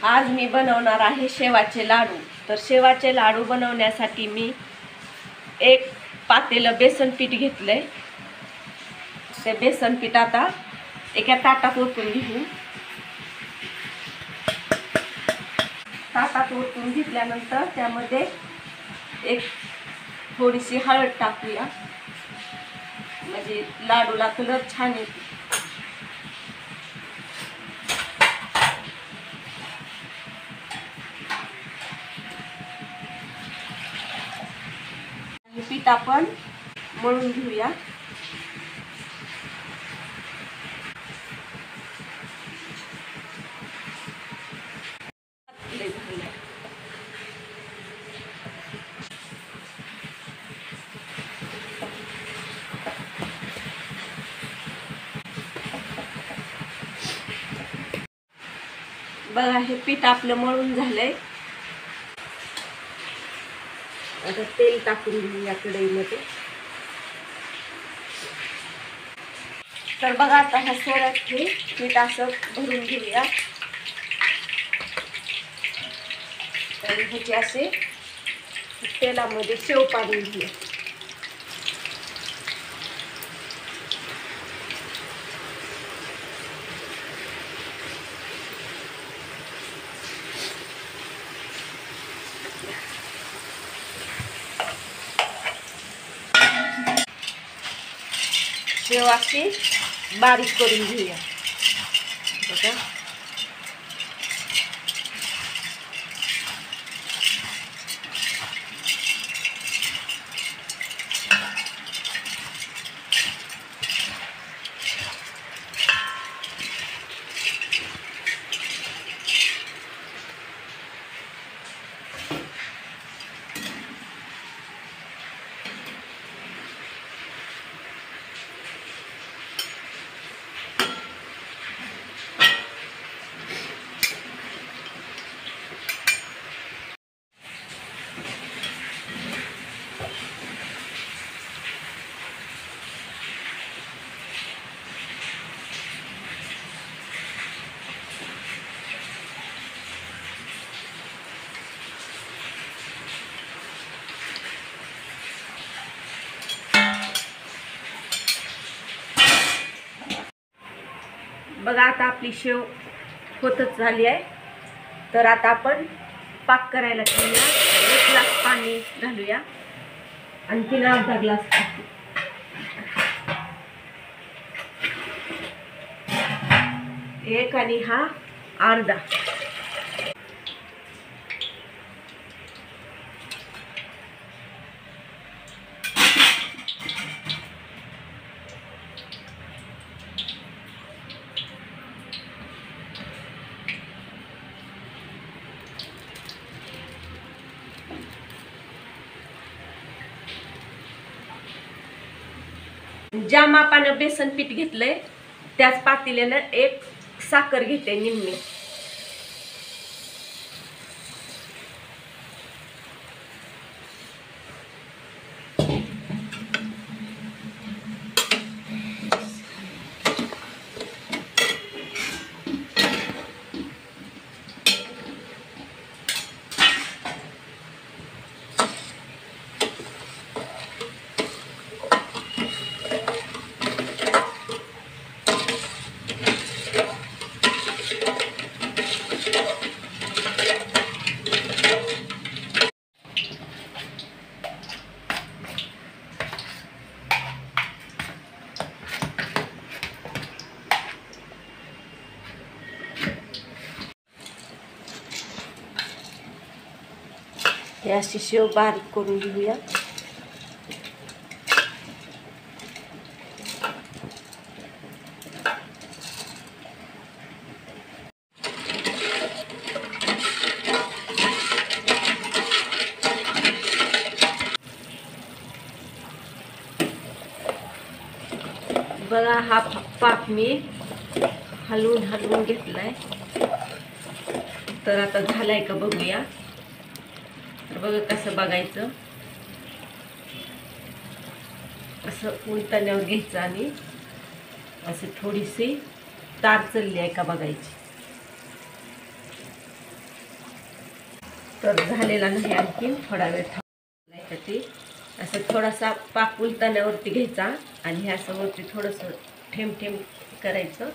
आज मी बनवणार आहे शेवाचे लाडू। तर शेवाचे लाडू बनवण्यासाठी मी एक पातेलं बेसन पीठ घेतलंय। ते बेसन पीठ आता एका ताटात ओतून घेऊ। ताटात ओतून घेतल्यानंतर त्यामध्ये एक थोडीशी हळद टाकूया, म्हणजे लाडूला कलर छान येतो। पीठ आपण मळून घेऊया। बघा, हे पीठ आपलं मळून झालंय। आता तेल टाकून घेऊया कढईमध्ये। तर बघा, आता हा सोड्यात हे पीठ असं भरून घेऊया। तर ह्याचे असे तेलामध्ये शेव पाडून घेऊया। शेव अशी बारीक करून घेऊया। बघा, बघा, आता आपली शेव होतच झाली आहे। तर आता आपण पाक करायला घेऊया। 1 ग्लास पाणी घालूया, आणखीन अर्धा ग्लास टाकू। एक आणि हा अर्धा। ज्या मापानं बेसन पीठ घेतलंय त्याच पातेल्यानं एक साखर घेते निम्मी। हे अशी शेव बारीक करून घेऊया। बघा, हा पाक मी हलवून घेतलाय। तर आता झालाय का बघूया। तर बघा, कसं बघायचं, असं उलटण्यावर घ्यायचं आणि असं थोडीशी तार चलली आहे का बघायची। तर झालेला नाही, आणखी थोडा वेळ थांबायचा. ते असं थोडासा पाक उलटण्यावरती घ्यायचा आणि हे असं वरती थोडंसं ठेम ठेम करायचं.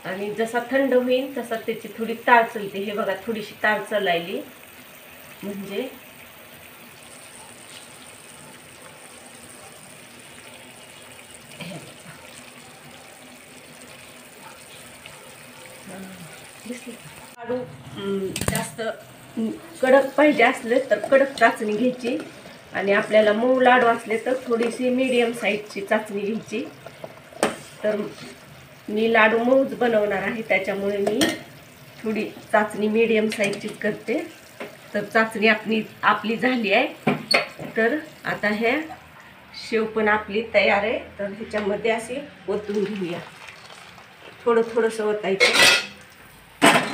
आणि जसा थंड होईल तसा त्याची थोडी ताळ चलते. हे बघा, थोडीशी ताळ चलायली म्हणजे लाडू जास्त कडक पाहिजे असले तर कडक चाचणी घ्यायची आणि आपल्याला मऊ लाडू असले तर थोडीशी मीडियम साईजची चाचणी घ्यायची. तर मी लाडू मऊच बनवणार आहे, त्याच्यामुळे मी थोडी चाचणी मीडियम साईजचीच करते. तर चाचणी आपली झाली आहे. तर आता हे शेव पण आपली तयार आहे. तर ह्याच्यामध्ये असे ओतून घेऊया. थोडं थोडंसं ओतायचं,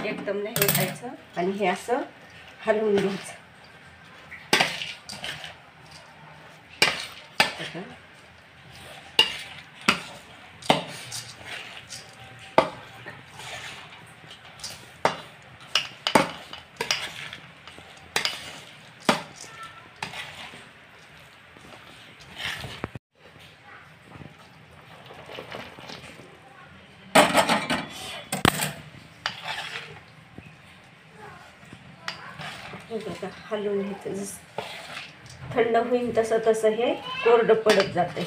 एकदम नाही ओतायचं. आणि हे असं हलवून घ्यायचं. हलवून घ्यायचं. जसं थंड होईल तसं तसं हे कोरडं पडत जाते.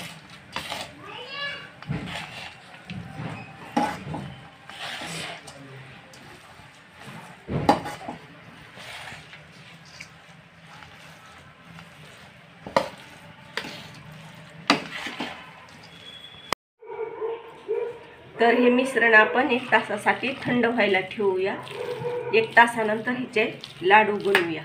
तर हे मिश्रण आपण 1 तासासाठी थंड व्हायला ठेवूया. 1 तासानंतर ह्याचे लाडू बनवूया.